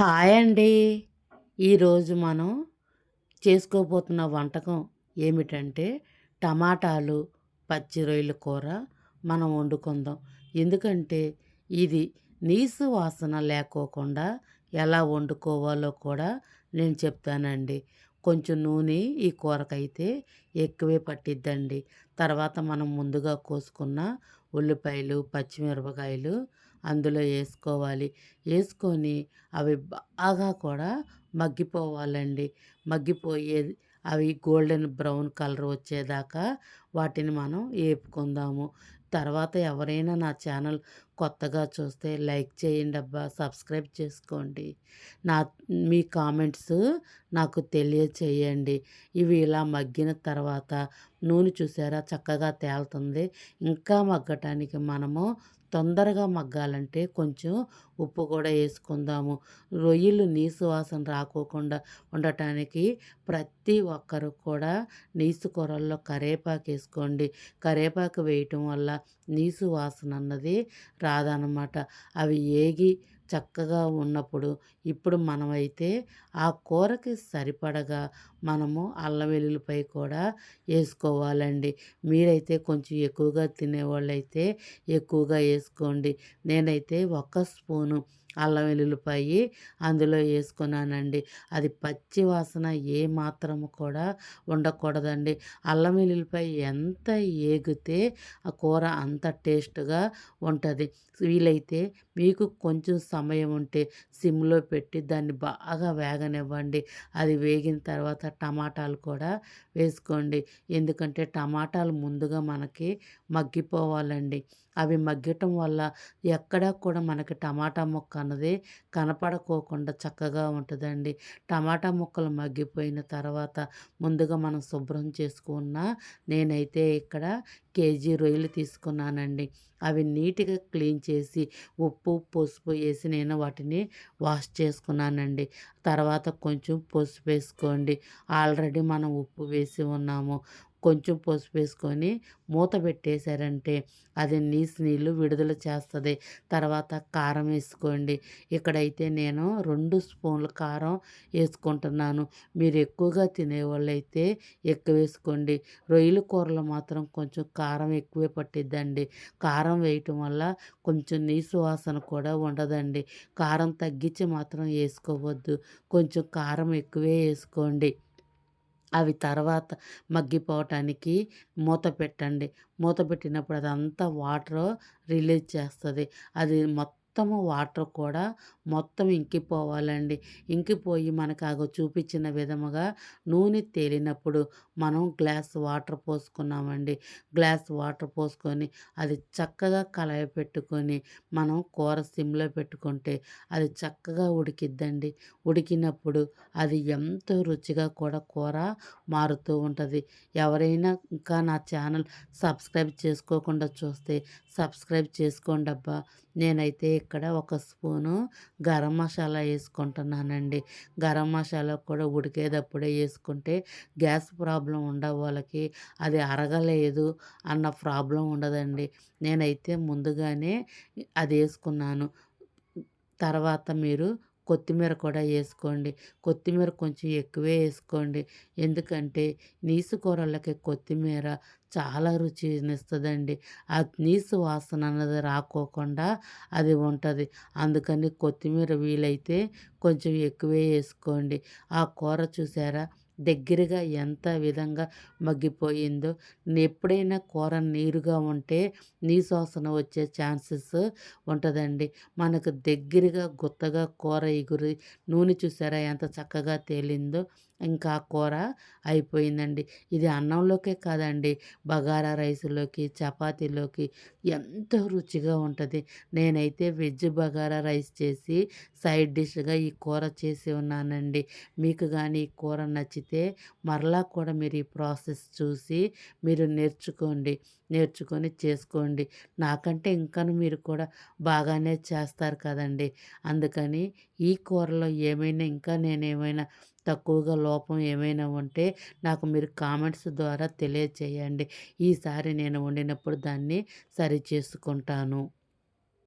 Hi అండి. ఈరోజు మనం చేసుకోబోతున్న వంటకం ఏమిటంటే టమాటాలు, పచ్చి రొయ్యల కూర మనం వండుకుందాం. ఎందుకంటే ఇది నీసు వాసన లేకోకుండా ఎలా వండుకోవాలో కూడా నేను చెప్తానండి. కొంచెం నూనె ఈ కూరకైతే ఎక్కువే పట్టిద్దండి. తర్వాత మనం ముందుగా కోసుకున్న ఉల్లిపాయలు, పచ్చిమిరపకాయలు అందులో ఏసుకోవాలి. ఏసుకొని అవి బాగా కూడా మగ్గిపోవాలండి. మగ్గిపోయేది అవి గోల్డెన్ బ్రౌన్ కలర్ వచ్చేదాకా వాటిని మనం ఏపుకుందాము. తర్వాత ఎవరైనా నా ఛానల్ కొత్తగా చూస్తే లైక్ చేయండబ్బా! సబ్స్క్రైబ్ చేసుకోండి. నా మీ కామెంట్స్ నాకు తెలియచేయండి. ఇవి ఇలా మగ్గిన తర్వాత నూనె చూసారా చక్కగా తేలుతుంది. ఇంకా మగ్గటానికి మనము తొందరగా మగ్గాలంటే కొంచెం ఉప్పు కూడా వేసుకుందాము. రొయ్యలు నీసు వాసన రాకోకుండా ఉండటానికి ప్రతి ఒక్కరు కూడా నీసు కూరల్లో కరివేపాకు వేసుకోండి. కరివేపాకు వేయటం వల్ల నీసు వాసన అన్నది రాదనమాట. అవి ఏగి చక్కగా ఉన్నప్పుడు ఇప్పుడు మనమైతే ఆ కూరకి సరిపడగా మనము అల్లం వెల్లుల్లిపాయ కూడా వేసుకోవాలండి. మీరైతే కొంచెం ఎక్కువగా తినేవాళ్ళైతే ఎక్కువగా వేసుకోండి. నేనైతే ఒక స్పూను అల్లం వెల్లుల్లిపాయి అందులో వేసుకున్నానండి. అది పచ్చి వాసన ఏ మాత్రము కూడా ఉండకూడదండి. అల్లం వెల్లుల్లిపాయ ఎంత ఏగితే ఆ కూర అంత టేస్ట్‌గా ఉంటది. వీలైతే మీకు కొంచెం సమయం ఉంటే సిమ్‌లో పెట్టి దాన్ని బాగా వేగనివ్వండి. అది వేగిన తర్వాత టమాటాలు కూడా వేసుకోండి. ఎందుకంటే టమాటాలు ముందుగా మనకి మగ్గిపోవాలండి. అవి మగ్గటం వల్ల ఎక్కడా కూడా మనకి టమాటా ముక్క అన్నది కనపడకోకుండా చక్కగా ఉంటదండి. టమాటా ముక్కలు మగ్గిపోయిన తర్వాత ముందుగా మనం శుభ్రం చేసుకున్న నేనైతే ఇక్కడ కేజీ రొయ్యలు తీసుకున్నానండి. అవి నీట్‌గా క్లీన్ చేసి ఉప్పు, పసుపు ఏసి నేను వాటిని వాష్ చేసుకున్నానండి. తర్వాత కొంచెం పసుపేసుకోండి. ఆల్రెడీ మనం ఉప్పు వేసి ఉన్నాము. కొంచెం పసుపేసుకొని మూత పెట్టేశారంటే అది నీళ్ళు విడుదల చేస్తది. తర్వాత కారం వేసుకోండి. ఇక్కడైతే నేను 2 స్పూన్ల కారం ఏసుకుంటున్నాను. మీరు ఎక్కువగా తినేవాళ్ళైతే ఎక్కువేసుకోండి. రొయ్యల కూరలో మాత్రం కొంచెం కారం ఎక్కువే పట్టిద్దండి. కారం వేయటం వల్ల కొంచెం నీసు వాసన కూడా ఉండదండి. కారం తగ్గించి మాత్రం ఏసుకోవద్దు. కొంచెం కారం ఎక్కువే ఏసుకోండి. అవి తర్వాత మగ్గిపోవటానికి మూత పెట్టండి. మూత పెట్టినప్పుడు అదంతా వాటరు రిలీజ్ చేస్తది. అది మొత్తము వాటర్ కూడా మొత్తం ఇంకిపోవాలండి. ఇంకిపోయి మనకు చూపించిన విధముగా నూనె తేలినప్పుడు మనం గ్లాస్ వాటర్ పోసుకున్నామండి. గ్లాస్ వాటర్ పోసుకొని అది చక్కగా కలయపెట్టుకొని మనం కూర సిమ్‌లో పెట్టుకుంటే అది చక్కగా ఉడికిద్దండి. ఉడికినప్పుడు అది ఎంతో రుచిగా కూడా కూర మారుతూ ఉంటది. ఎవరైనా ఇంకా నా ఛానల్ సబ్స్క్రైబ్ చేసుకోకుండా చూస్తే సబ్స్క్రైబ్ చేసుకోండబ్బా! నేనైతే ఇక్కడ ఒక స్పూను గరం మసాలా ఏసుకుంటున్నానండి. గరం మసాలా కూడా ఉడికేటప్పుడే ఏసుకుంటే గ్యాస్ ప్రాబ్లమ్ వాళ్ళకి అది అరగలేదు అన్న ప్రాబ్లమ్ ఉండదండి. నేనైతే ముందుగానే అదేసుకున్నాను. తర్వాత మీరు కొత్తిమీర కూడా ఏసుకోండి. కొత్తిమీర కొంచెం ఎక్కువే ఏసుకోండి. ఎందుకంటే నీసు కూరలకి కొత్తిమీర చాలా రుచినిస్తదండి. ఆ నీసు వాసన అన్నది రాకోకుండా అది ఉంటది. అందుకని కొత్తిమీర వీలైతే కొంచెం ఎక్కువే ఏసుకోండి. ఆ కూర చూసారా దగ్గరగా ఎంత విధంగా మగ్గిపోయిందో. ఎప్పుడైనా కూర నీరుగా ఉంటే నీసు వాసన వచ్చే ఛాన్సెస్ ఉంటదండి. మనకు దగ్గరగా గుత్తగా కూర ఎగురి నూనె చూసారా ఎంత చక్కగా తేలిందో. ఇంకా కూర అయిపోయిందండి. ఇది అన్నంలోకే కాదండి బగారా రైస్‌లోకి, చపాతీలోకి ఎంతో రుచిగా ఉంటది. నేనైతే వెజ్ బగారా రైస్ చేసి సైడ్ డిష్‌గా ఈ కూర చేసి ఉన్నానండి. మీకు గాని ఈ కూర నచ్చితే మరలా కూడా మీరు ఈ ప్రాసెస్ చూసి మీరు నేర్చుకోండి. నేర్చుకొని చేసుకోండి. నాకంటే ఇంకాను మీరు కూడా బాగానే చేస్తారు కదండీ! అందుకని ఈ కూరలో ఏమైనా ఇంకా నేనేమైనా తక్కువగా లోపం ఏమైనా ఉంటే నాకు మీరు కామెంట్స్ ద్వారా తెలియచేయండి. ఈసారి నేను వండినప్పుడు దాన్ని సరిచేసుకుంటాను.